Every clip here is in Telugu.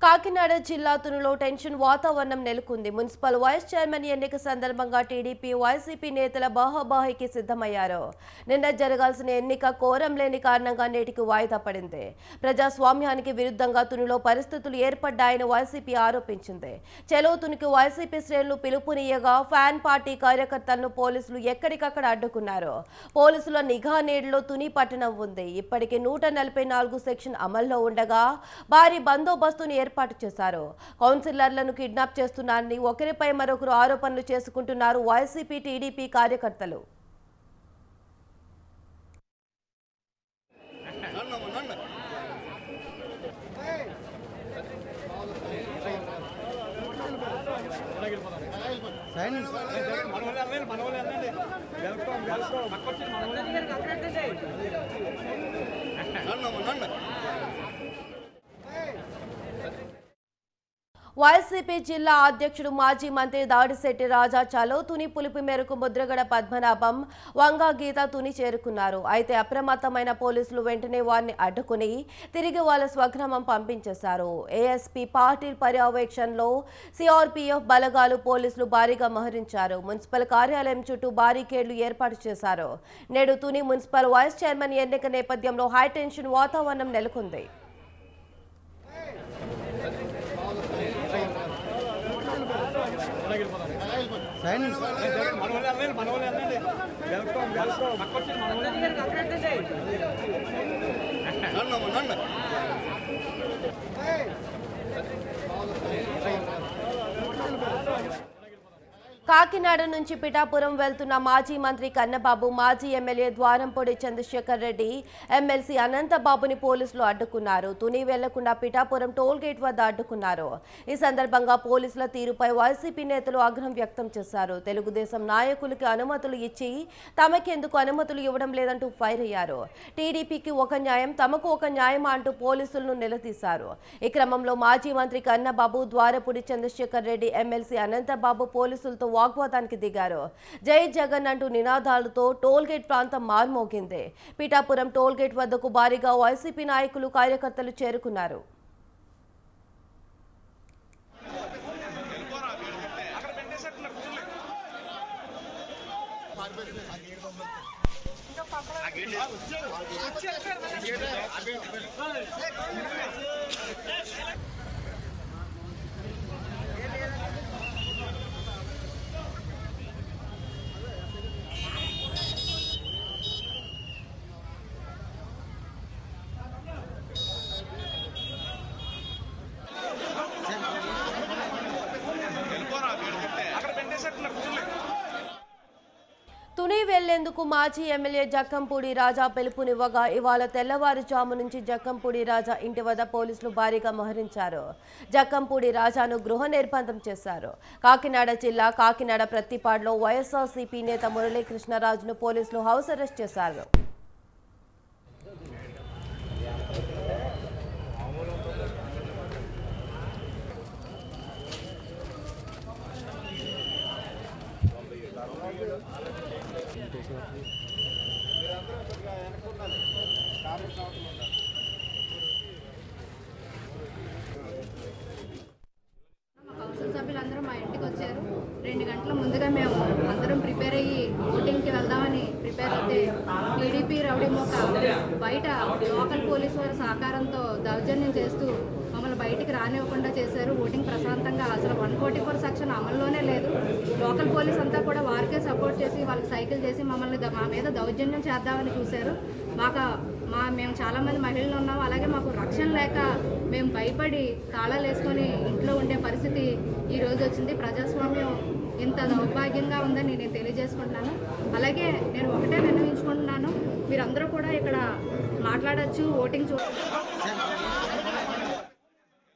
కాకినాడ జిల్లా తునిలో టెన్షన్ వాతావరణం నెలకొంది. మున్సిపల్ వైస్ చైర్మన్ ఎన్నిక సందర్భంగా టీడీపీ, వైసీపీ నేతల బాహాబాహికి సిద్ధమయ్యారు. నిన్న జరగాల్సిన ఎన్నిక కోరం లేని కారణంగా నేటికి వాయిదా పడింది. ప్రజాస్వామ్యానికి విరుద్ధంగా తునిలో పరిస్థితులు ఏర్పడ్డాయని వైసీపీ ఆరోపించింది. చెలో తునికి వైసీపీ శ్రేణులు పిలుపునియగా ఫ్యాన్ పార్టీ కార్యకర్తలను పోలీసులు ఎక్కడికక్కడ అడ్డుకున్నారు. పోలీసుల నిఘా నీడలో తుని పట్టణం ఉంది. ఇప్పటికీ 144 సెక్షన్ అమల్లో ఉండగా భారీ బందోబస్తును ఏర్పాటు చేశారు. కౌన్సిలర్లను కిడ్నాప్ చేస్తున్నారని ఒకరిపై మరొకరు ఆరోపణలు చేసుకుంటున్నారు వైసీపీ, టీడీపీ కార్యకర్తలు. వైసీపీ జిల్లా అధ్యక్షుడు మాజీ మంత్రి దాడిశెట్టి రాజా చలో తుని పిలుపు మేరకు ముద్రగడ పద్మనాభం, వంగా గీత తుని చేరుకున్నారు. అయితే అప్రమత్తమైన పోలీసులు వెంటనే వారిని అడ్డుకుని తిరిగి వాళ్ళ స్వగ్రామం పంపించేశారు. ఏఎస్పీ పాటిల్ పర్యవేక్షణలో సిఆర్పీఎఫ్ బలగాలు, పోలీసులు భారీగా మోహరించారు. మున్సిపల్ కార్యాలయం చుట్టూ బారికేడ్లు ఏర్పాటు చేశారు. నేడు తుని మున్సిపల్ వైస్ చైర్మన్ ఎన్నిక నేపథ్యంలో హైటెన్షన్ వాతావరణం నెలకొంది. కాకినాడ నుంచి పిఠాపురం వెళ్తున్న మాజీ మంత్రి కన్నబాబు, మాజీ ఎమ్మెల్యే ద్వారంపూడి చంద్రశేఖర్ రెడ్డి, ఎమ్మెల్సీ అనంతబాబుని పోలీసులు అడ్డుకున్నారు. తుని వెళ్లకుండా పిఠాపురం టోల్ గేట్ వద్ద అడ్డుకున్నారు. ఈ సందర్భంగా పోలీసుల తీరుపై వైసీపీ నేతలు ఆగ్రహం వ్యక్తం చేశారు. తెలుగుదేశం నాయకులకి అనుమతులు ఇచ్చి తమకెందుకు అనుమతులు ఇవ్వడం లేదంటూ ఫైర్ అయ్యారు. టీడీపీకి ఒక న్యాయం, తమకు ఒక న్యాయమా అంటూ పోలీసులను నిలదీశారు. ఈ క్రమంలో మాజీ మంత్రి కన్నబాబు, ద్వారపూడి చంద్రశేఖర్ రెడ్డి, ఎమ్మెల్సీ అనంతబాబు పోలీసులతో వాగ్వాదానికి దిగారు. జై జగన్ అంటూ నినాదాలతో టోల్ గేట్ ప్రాంతం మార్మోగింది. పిఠాపురం టోల్ గేట్ వద్దకు భారీగా వైసీపీ నాయకులు, కార్యకర్తలు చేరుకున్నారు. తుని వెళ్లేందుకు మాజీ ఎమ్మెల్యే జక్కంపూడి రాజా పిలుపునివ్వగా ఇవాళ తెల్లవారుజాము నుంచి జక్కంపూడి రాజా ఇంటి వద్ద పోలీసులు భారీగా మోహరించారు. జక్కంపూడి రాజాను గృహ నిర్బంధం చేశారు. కాకినాడ జిల్లా కాకినాడ ప్రత్తిపాడులో వైఎస్ఆర్సీపీ నేత మురళీకృష్ణరాజును పోలీసులు హౌస్ అరెస్ట్ చేశారు. కౌన్సిల్ సభ్యులందరూ మా ఇంటికి వచ్చారు. 2 గంటల ముందుగా మేము అందరం ప్రిపేర్ అయ్యి ఓటింగ్కి వెళ్దామని ప్రిపేర్ అయితే టీడీపీ రౌడీ మోక బయట లోకల్ పోలీసు వారి సహకారంతో దౌర్జన్యం చేస్తూ మమ్మల్ని బయటికి రానివ్వకుండా చేశారు. ఓటింగ్ ప్రశాంతంగా అసలు 144 సెక్షన్ అమల్లోనే లేదు. లోకల్ పోలీస్ అంతా కూడా వారికే సపోర్ట్ చేసి వాళ్ళకి సైకిల్ చేసి మమ్మల్ని మా మీద దౌర్జన్యం చేద్దామని చూశారు. మేము చాలామంది మహిళలు ఉన్నాము. అలాగే మాకు రక్షణ లేక మేము భయపడి తాళాలు వేసుకొని ఇంట్లో ఉండే పరిస్థితి ఈరోజు వచ్చింది. ప్రజాస్వామ్యం ఇంత దౌర్భాగ్యంగా ఉందని నేను తెలియజేసుకుంటున్నాను. అలాగే నేను ఒకటే నిర్ణయించుకుంటున్నాను, మీరందరూ కూడా ఇక్కడ మాట్లాడచ్చు, ఓటింగ్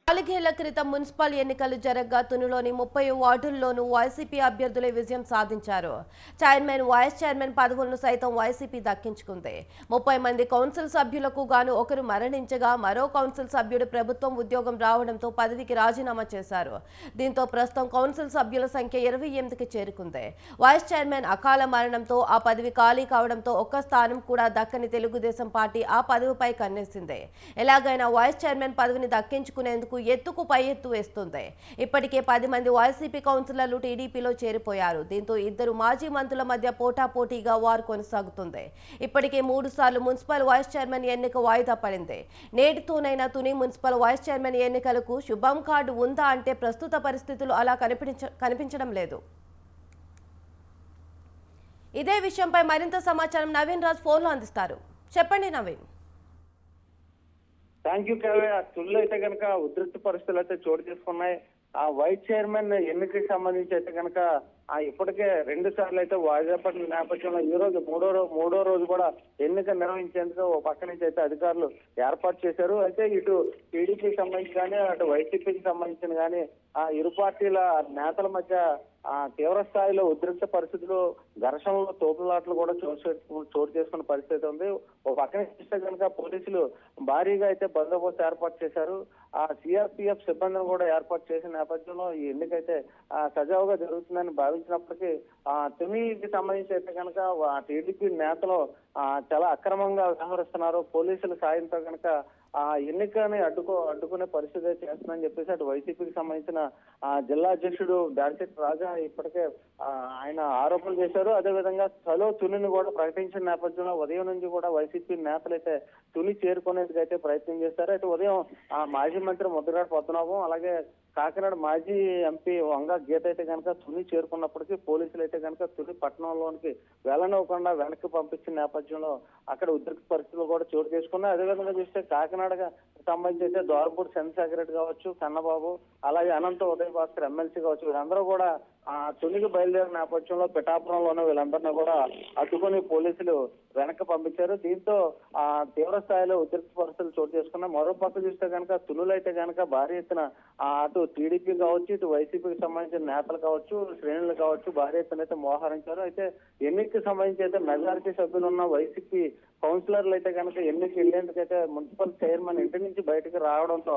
నాలుగేళ్ల క్రితం మున్సిపల్ ఎన్నికలు జరగగా తునిలోని 30 వార్డుల్లోనూ వైసీపీ అభ్యర్థులే విజయం సాధించారు. చైర్మన్, వైస్ చైర్మన్ పదవులను సైతం వైసీపీ దక్కించుకుంది. 30 మంది కౌన్సిల్ సభ్యులకు గాను ఒకరు మరణించగా మరో కౌన్సిల్ సభ్యుడు ప్రభుత్వం ఉద్యోగం రావడంతో పదవికి రాజీనామా చేశారు. దీంతో ప్రస్తుతం కౌన్సిల్ సభ్యుల సంఖ్య 28కి చేరుకుంది. వైస్ చైర్మన్ అకాల మరణంతో ఆ పదవి ఖాళీ కావడంతో ఒక్క స్థానం కూడా దక్కని తెలుగుదేశం పార్టీ ఆ పదవిపై కన్నేసింది. ఎలాగైనా వైస్ చైర్మన్ పదవిని దక్కించుకునేందుకు ఎత్తుకు పై ఎత్తు వేస్తుంది. ఇప్పటికే 10 మంది వైసీపీ కౌన్సిలర్లు టీడీపీలో చేరిపోయారు. దీంతో ఇద్దరు మాజీ మంత్రుల మధ్య పోటాపోటీగా వార్ కొనసాగుతుంది. ఇప్పటికే 3 సార్లు మున్సిపల్ వైస్ చైర్మన్ ఎన్నిక వాయిదా పడింది. నేటితోనైనా తుని మున్సిపల్ వైస్ చైర్మన్ ఎన్నికలకు శుభం కార్డు ఉందా అంటే ప్రస్తుత పరిస్థితులు అలా కనిపించడం లేదు. ఇదే విషయంపై మరింత సమాచారం నవీన్ రాజ్ ఫోన్లో అందిస్తారు. చెప్పండి నవీన్. Thank you Kavya. తుల్లో అయితే కనుక ఉద్రిక్త పరిస్థితులు అయితే చోటు చేసుకున్నాయి. ఆ వైస్ చైర్మన్ ఎన్నికకి సంబంధించి అయితే కనుక ఇప్పటికే 2 సార్లు అయితే వాయిదా పడిన నేపథ్యంలో ఈ రోజు మూడో రోజు కూడా ఎన్నిక నిర్వహించేందుకు ఓ పక్క నుంచి అయితే అధికారులు ఏర్పాటు చేశారు. అయితే ఇటు టీడీపీకి సంబంధించి కానీ అటు వైసీపీకి సంబంధించిన కానీ ఆ ఇరు పార్టీల నేతల మధ్య తీవ్ర స్థాయిలో ఉద్రిక్త పరిస్థితులు, ఘర్షణలు, తోపులాట్లు కూడా చోటు చేసుకున్న పరిస్థితి ఉంది. ఓ పక్కన చూస్తే కనుక పోలీసులు భారీగా అయితే బందోబస్తు ఏర్పాటు చేశారు. ఆ సిఆర్పిఎఫ్ సిబ్బందిని కూడా ఏర్పాటు చేసిన నేపథ్యంలో ఈ ఎన్నికైతే సజావుగా జరుగుతుందని భావించినప్పటికీ తునికి సంబంధించి అయితే కనుక టీడీపీ నేతలు చాలా అక్రమంగా వ్యవహరిస్తున్నారు. పోలీసుల సాయంతో కనుక ఆ ఎన్నికని అడ్డుకునే పరిస్థితి చేస్తుందని చెప్పేసి అటు వైసీపీకి సంబంధించిన జిల్లా అధ్యక్షుడు దాడిశెట్టి రాజా ఇప్పటికే ఆయన ఆరోపణలు చేశారు. అదేవిధంగా చలో తునిని కూడా ప్రకటించిన నేపథ్యంలో ఉదయం నుంచి కూడా వైసీపీ నేతలు అయితే తుని చేరుకునేందుకు అయితే ప్రయత్నం చేశారు. అయితే ఉదయం మాజీ మంత్రి ముద్రగడ పద్మనాభం అలాగే కాకినాడ మాజీ ఎంపీ వంగ గీత అయితే కనుక తుని చేరుకున్నప్పటికీ పోలీసులు అయితే కనుక తుని పట్టణంలోనికి వెళ్ళనివ్వకుండా వెనక్కి పంపించిన నేపథ్యంలో అక్కడ ఉద్రిక్త పరిస్థితులు కూడా చోటు చేసుకున్నాయి. అదేవిధంగా చూస్తే కాకినాడగా సంబంధించి అయితే దోరపూడి చంద్రశేఖర్ రెడ్డి కావచ్చు, కన్నబాబు అలాగే అనంత ఉదయ్ భాస్కర్ ఎమ్మెల్సీ కావచ్చు, వీరందరూ కూడా తునికి బయలుదేరిన నేపథ్యంలో పిఠాపురంలోనే వీళ్ళందరినీ కూడా అడ్డుకొని పోలీసులు వెనక్కి పంపించారు. దీంతో తీవ్ర స్థాయిలో ఉద్రిక్త పరిస్థితులు చోటు చేసుకున్నాయి. మరో పక్క చూస్తే కనుక తునులు అయితే కనుక భారీ ఎత్తున అటు టీడీపీ కావచ్చు, ఇటు వైసీపీకి సంబంధించిన నేతలు కావచ్చు, శ్రేణులు కావచ్చు భారీ ఎత్తున అయితే మోహరించారు. అయితే ఎన్నికకి సంబంధించి అయితే మెజారిటీ సభ్యులు ఉన్న వైసీపీ కౌన్సిలర్లు అయితే కనుక ఎన్నిక వెళ్లేందుకైతే మున్సిపల్ చైర్మన్ ఇంటి నుంచి బయటకు రావడంతో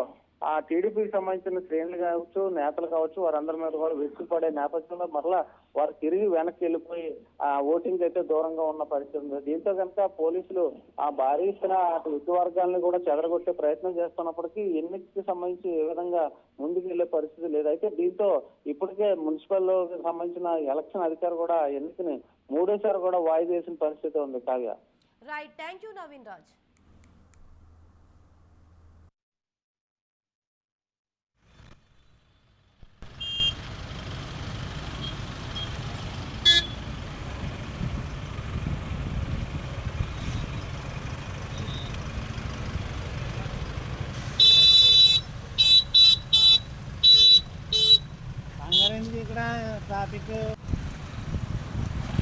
ఆ టీడీపీకి సంబంధించిన శ్రేణులు కావచ్చు, నేతలు కావచ్చు వారందరి మీద కూడా విరుచుకుపడే నేపథ్యంలో మరలా వారు తిరిగి వెనక్కి వెళ్ళిపోయి ఓటింగ్ అయితే దూరంగా ఉన్న పరిస్థితి ఉంది. దీంతో కనుక పోలీసులు భారీ ఎత్తున అటు ఇటు వర్గాలను కూడా చెదరగొట్టే ప్రయత్నం చేస్తున్నప్పటికీ ఎన్నికకి సంబంధించి ఏ విధంగా ముందుకు వెళ్లే పరిస్థితి లేదు. అయితే దీంతో ఇప్పటికే మున్సిపల్ సంబంధించిన ఎలక్షన్ అధికారి కూడా ఎన్నికని 3సారి కూడా వాయిదా వేసిన పరిస్థితి ఉంది. Kavya. Right, thank you Naveen Raj. ఇక్కడ ట్రాఫిక్